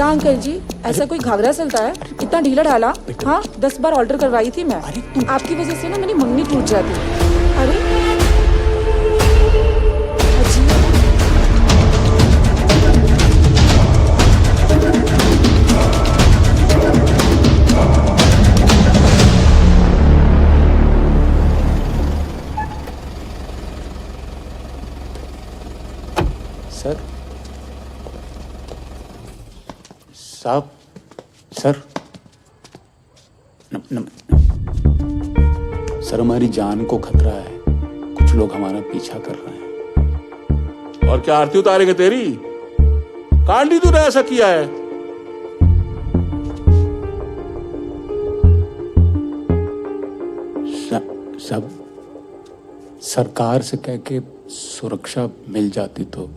क्या अंकल जी, ऐसा कोई घाघरा चलता है? इतना ढीला ढाला? हाँ, 10 बार ऑर्डर करवाई थी मैं। आपकी वजह से ना मेरी मंगनी टूट जाती। अरे अजीब। सर साहब, सर सर हमारी जान को खतरा है, कुछ लोग हमारा पीछा कर रहे हैं। और क्या आरती उतारेंगे तेरी? कांड ही तूने ऐसा किया है। सब सरकार से कह के सुरक्षा मिल जाती तो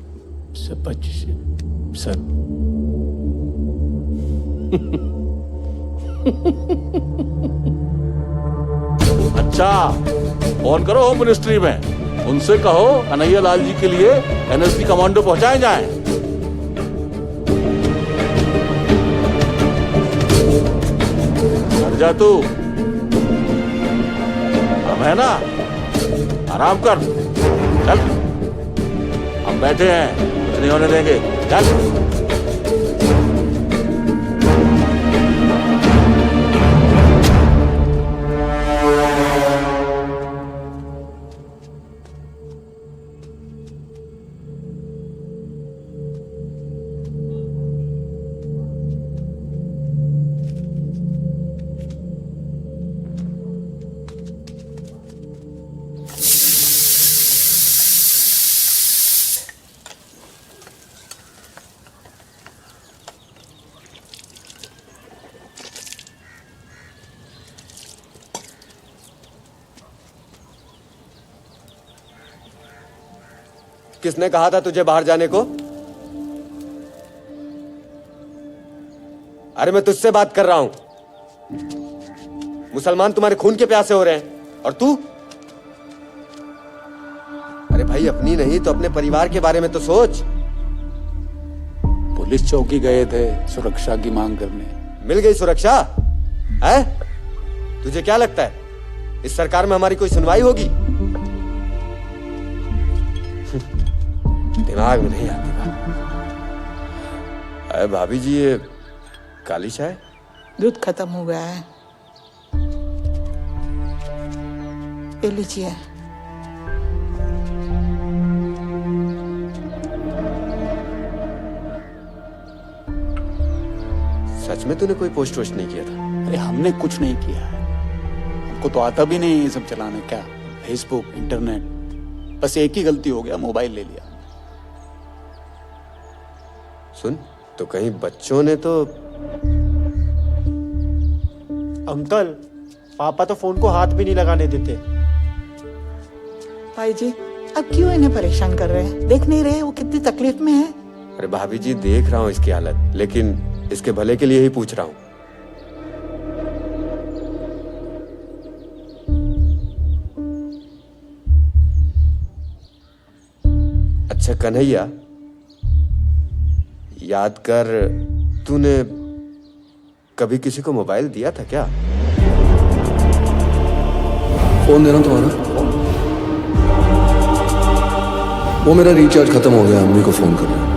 सब बच। सर अच्छा, फोन करो होम मिनिस्ट्री में, उनसे कहो कन्हैया लाल जी के लिए एनएसजी कमांडो पहुंचाए जाएं। हट जा तू, हम है ना, आराम कर। चल, हम बैठे हैं, कुछ नहीं होने देंगे। चल। किसने कहा था तुझे बाहर जाने को? अरे मैं तुझसे बात कर रहा हूं। मुसलमान तुम्हारे खून के प्यासे हो रहे हैं और तू? अरे भाई, अपनी नहीं तो अपने परिवार के बारे में तो सोच। पुलिस चौकी गए थे सुरक्षा की मांग करने। मिल गई सुरक्षा? है? तुझे क्या लगता है इस सरकार में हमारी कोई सुनवाई होगी? दिमाग में नहीं आती बात। अरे भाभी जी, ये काली चाय? दूध खत्म हो गया है, ये लीजिए। सच में तूने कोई पोस्ट वोस्ट नहीं किया था? अरे हमने कुछ नहीं किया है, हमको तो आता भी नहीं ये सब चलाने। क्या फेसबुक, इंटरनेट, बस एक ही गलती हो गया, मोबाइल ले लिया। सुन, तो कहीं बच्चों ने तो? अंकल, पापा तो फोन को हाथ भी नहीं लगाने देते। भाई जी, अब क्यों इन्हें परेशान कर रहे हैं? देख नहीं रहे वो कितनी तकलीफ में है? अरे भाभी जी, देख रहा हूं इसकी हालत, लेकिन इसके भले के लिए ही पूछ रहा हूं। अच्छा कन्हैया, याद कर, तूने कभी किसी को मोबाइल दिया था क्या? फोन देना तुम्हारा? वो मेरा रिचार्ज खत्म हो गया, अम्मी को फोन करना।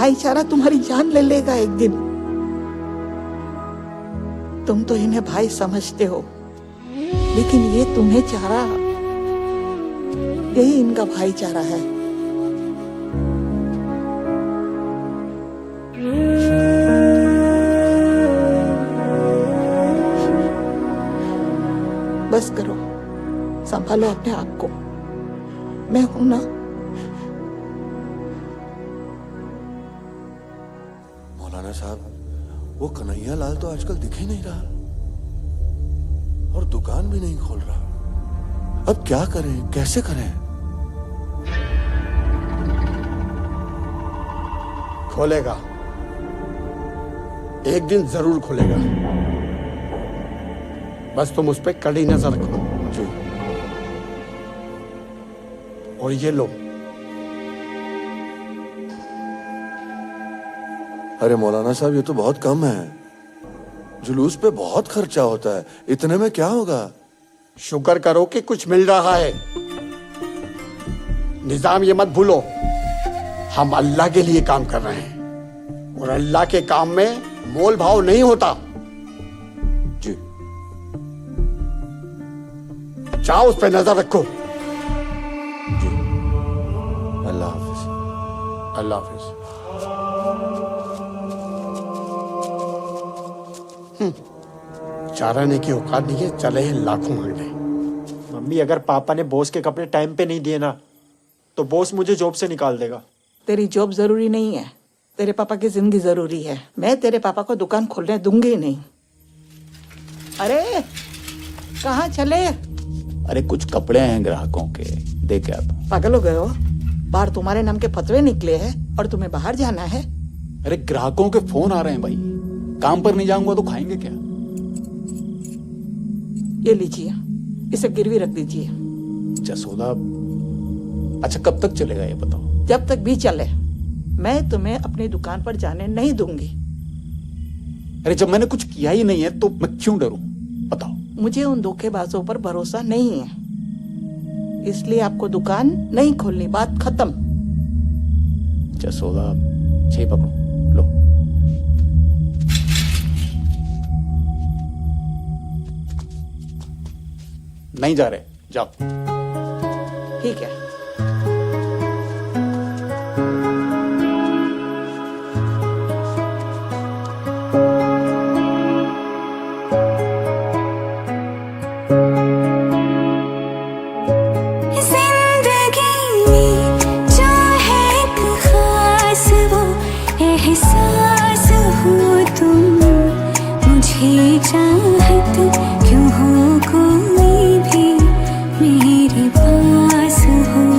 भाईचारा तुम्हारी जान ले लेगा एक दिन। तुम तो इन्हें भाई समझते हो, लेकिन ये तुम्हें चारा, यही इनका भाईचारा है। बस करो, संभालो अपने आप को, मैं हूं ना। मौलाना साहब, वो कन्हैया लाल तो आजकल दिख ही नहीं रहा और दुकान भी नहीं खोल रहा। अब क्या करें, कैसे करें? खोलेगा, एक दिन जरूर खुलेगा। बस तुम उस पर कड़ी नजर रखो। जी। और ये लो। अरे मौलाना साहब, ये तो बहुत कम है। जुलूस पे बहुत खर्चा होता है, इतने में क्या होगा? शुक्र करो कि कुछ मिल रहा है। निजाम ये मत भूलो, हम अल्लाह के लिए काम कर रहे हैं और अल्लाह के काम में मोल भाव नहीं होता। जी। चाहो उस पर नजर रखो। जी। अल्लाह हाफिज। अल्लाह हाफिज। चाराने की औकात नहीं है, चले हैं लाखों मांगने। मम्मी, अगर पापा ने बॉस के कपड़े टाइम पे नहीं दिए ना, तो बॉस मुझे जॉब से निकाल देगा। तेरी जॉब जरूरी नहीं है, तेरे पापा की जिंदगी जरूरी है। मैं तेरे पापा को दुकान खोलने दूंगी नहीं। अरे कहाँ चले? अरे कुछ कपड़े हैं ग्राहकों के, दे के आता हूं। पागल हो गए हो? बाहर तुम्हारे नाम के फतवे निकले हैं और तुम्हें बाहर जाना है। अरे ग्राहकों के फोन आ रहे हैं भाई, काम पर नहीं जाऊंगा तो खाएंगे क्या? ये लीजिए, इसे गिरवी रख दीजिए। जसोदा, अच्छा कब तक चलेगा ये बताओ? जब तक भी चले, मैं तुम्हें अपनी दुकान पर जाने नहीं दूंगी। अरे जब मैंने कुछ किया ही नहीं है तो मैं क्यों डरूं? बताओ। मुझे उन धोखेबाजों पर भरोसा नहीं है, इसलिए आपको दुकान नहीं खोलनी, बात खत्म। जसोदा, छह पकड़ो, लो। नहीं जा रहे, जाओ। ठीक है। चाहत क्यों हो कोई भी मेरे पास हो।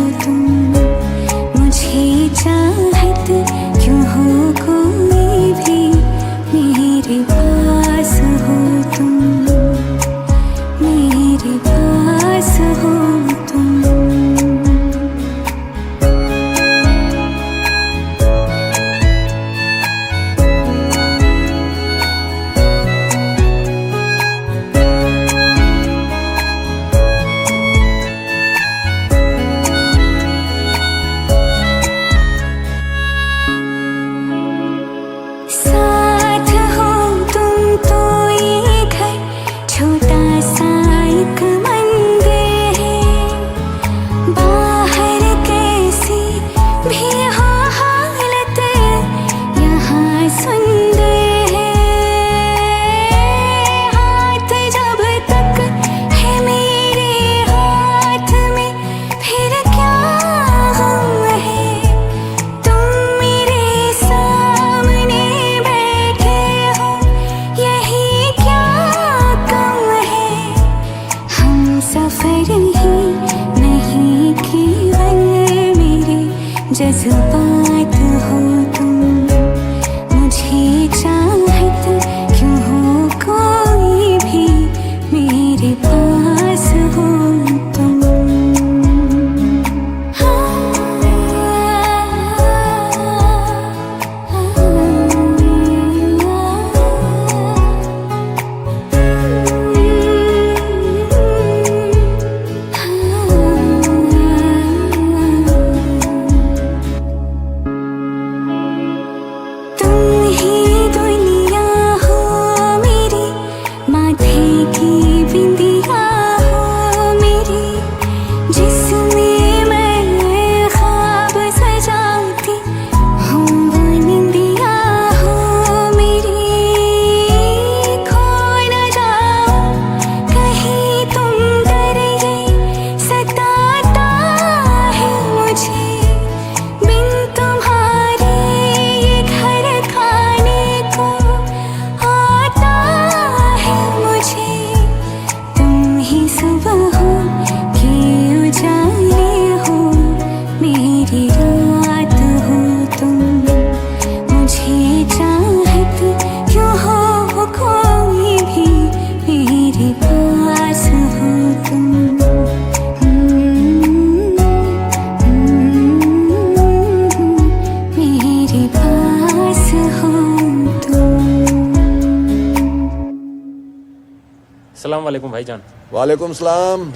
सलाम वालेकुम भाईजान। वालेकुम सलाम।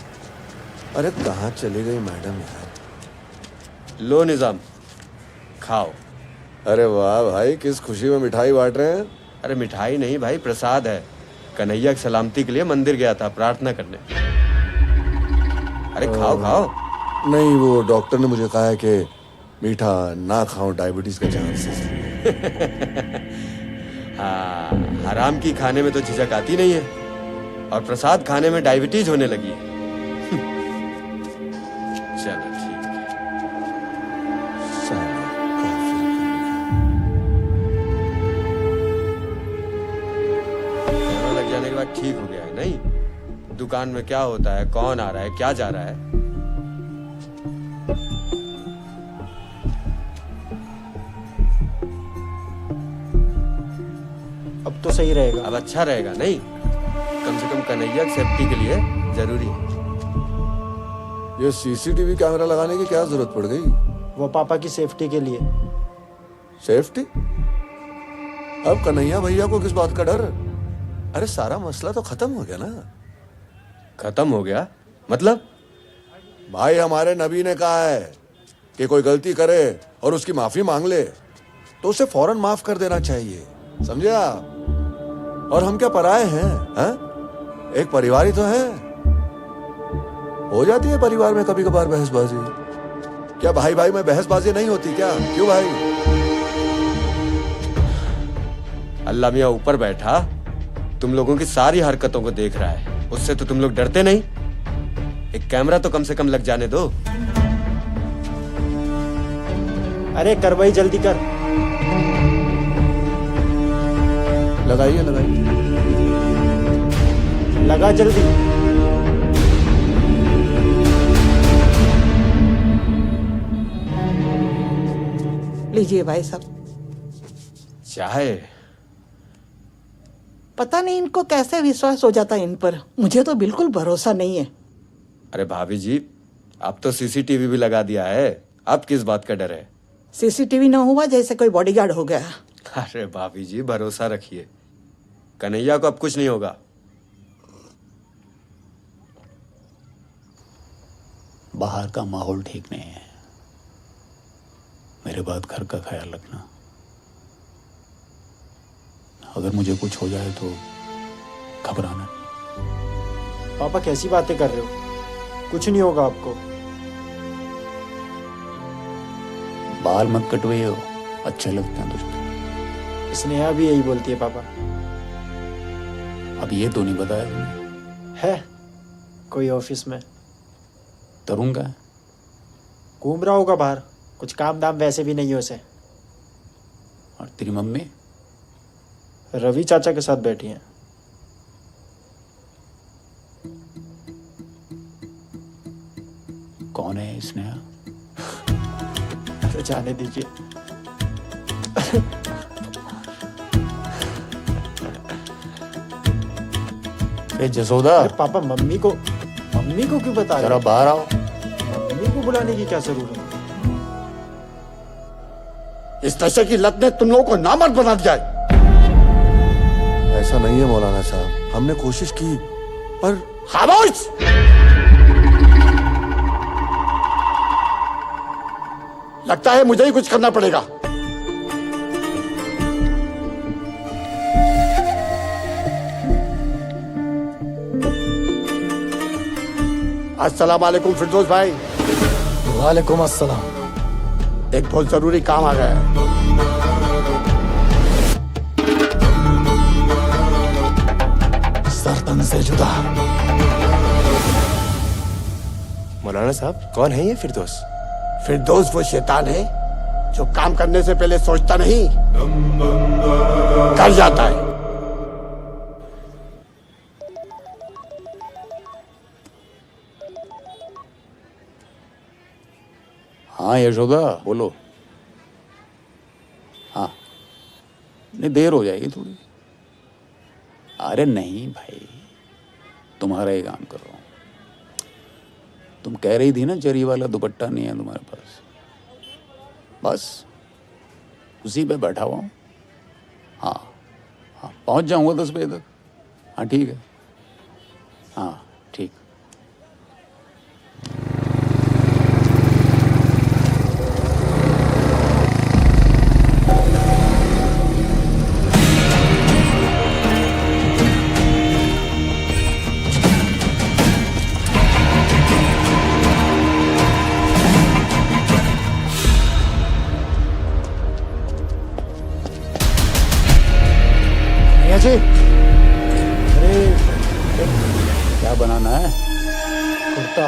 अरे कहाँ चली गई मैडम यार? लो निजाम, खाओ। अरे वाह भाई, किस खुशी में मिठाई बांट रहे हैं? अरे मिठाई नहीं भाई, प्रसाद है। कन्हैया की सलामती के लिए मंदिर गया था प्रार्थना करने। अरे खाओ खाओ। नहीं, वो डॉक्टर ने मुझे कहा है कि मीठा ना खाऊं, डायबिटीज का चांस है। हाँ, हराम की खाने में तो झिझक आती नहीं है, और प्रसाद खाने में डायबिटीज होने लगी है। चलो ठीक है। साला काफिर। कोरोना लग जाने के बाद ठीक हो गया है नहीं? दुकान में क्या होता है, कौन आ रहा है, क्या जा रहा है? अब तो सही रहेगा। अब अच्छा रहेगा नहीं? कम से कम कन्हैया की सेफ्टी के लिए जरूरी है। ये सीसीटीवी कैमरा लगाने की क्या जरूरत पड़ गई? वो पापा की सेफ्टी के लिए। सेफ्टी? अब कन्हैया भैया को किस बात का डर? अरे सारा मसला तो खत्म हो गया ना। खत्म हो गया मतलब? भाई हमारे नबी ने कहा है कि कोई गलती करे और उसकी माफी मांग ले तो उसे फौरन माफ कर देना चाहिए, समझे आप? और हम क्या पराए हैं, हैं? एक परिवार ही तो है। हो जाती है परिवार में कभी कभार बहसबाजी। क्या भाई भाई में बहसबाजी नहीं होती क्या? क्यों भाई? अल्लाह मियाँ ऊपर बैठा तुम लोगों की सारी हरकतों को देख रहा है, उससे तो तुम लोग डरते नहीं? एक कैमरा तो कम से कम लग जाने दो। अरे कर भाई, जल्दी कर। लगाइए लगाइए। लगा जल्दी। लीजिए भाई साहब। चाहे पता नहीं इनको कैसे विश्वास हो जाता है इन पर, मुझे तो बिल्कुल भरोसा नहीं है। अरे भाभी जी, अब तो सीसीटीवी भी लगा दिया है, अब किस बात का डर है? सीसीटीवी ना हुआ जैसे कोई बॉडीगार्ड हो गया। अरे भाभी जी भरोसा रखिए, कन्हैया को अब कुछ नहीं होगा। बाहर का माहौल ठीक नहीं है, मेरे बाद घर का ख्याल रखना। अगर मुझे कुछ हो जाए तो घबराना। पापा कैसी बातें कर रहे हो? कुछ नहीं होगा आपको। बाल मत कटवाइए हो, अच्छे लगते हैं तुझको। स्नेहा भी यही बोलती है पापा। अब ये तो नहीं बताया तुमने। है कोई ऑफिस में तरुण का है? घूम रहा होगा बाहर, कुछ काम दाम वैसे भी नहीं है उसे। और तेरी मम्मी? रवि चाचा के साथ बैठी हैं। कौन है स्नेहा? अरे जाने दीजिए। जसोदा, अरे पापा मम्मी को क्यों बता रहे जरा हो? बाहर आओ। मम्मी को बुलाने की क्या जरूरत है? इस नशे की लत ने तुम लोगों को नामर्द बना दिया है। ऐसा नहीं है मौलाना साहब, हमने कोशिश की पर। खामोश! लगता है मुझे ही कुछ करना पड़ेगा। अस्सलाम वालेकुम फिरदौस भाई। वालेकुम अस्सलाम। एक बहुत जरूरी काम आ गया है। सरतन से जुदा। मौलाना साहब कौन है ये फिरदौस? फिरदौस वो शैतान है जो काम करने से पहले सोचता नहीं, कर जाता है। हाँ यशोदा बोलो। हाँ नहीं, देर हो जाएगी थोड़ी। अरे नहीं भाई, तुम्हारा ही काम कर रहा हूँ। तुम कह रही थी ना जरी वाला दुपट्टा नहीं है तुम्हारे पास, बस उसी पे बैठा हुआ हूँ। हाँ हाँ, पहुँच जाऊँगा 10 बजे तक। हाँ ठीक है। हाँ ठीक। भैया जी, अरे क्या बनाना है? कुर्ता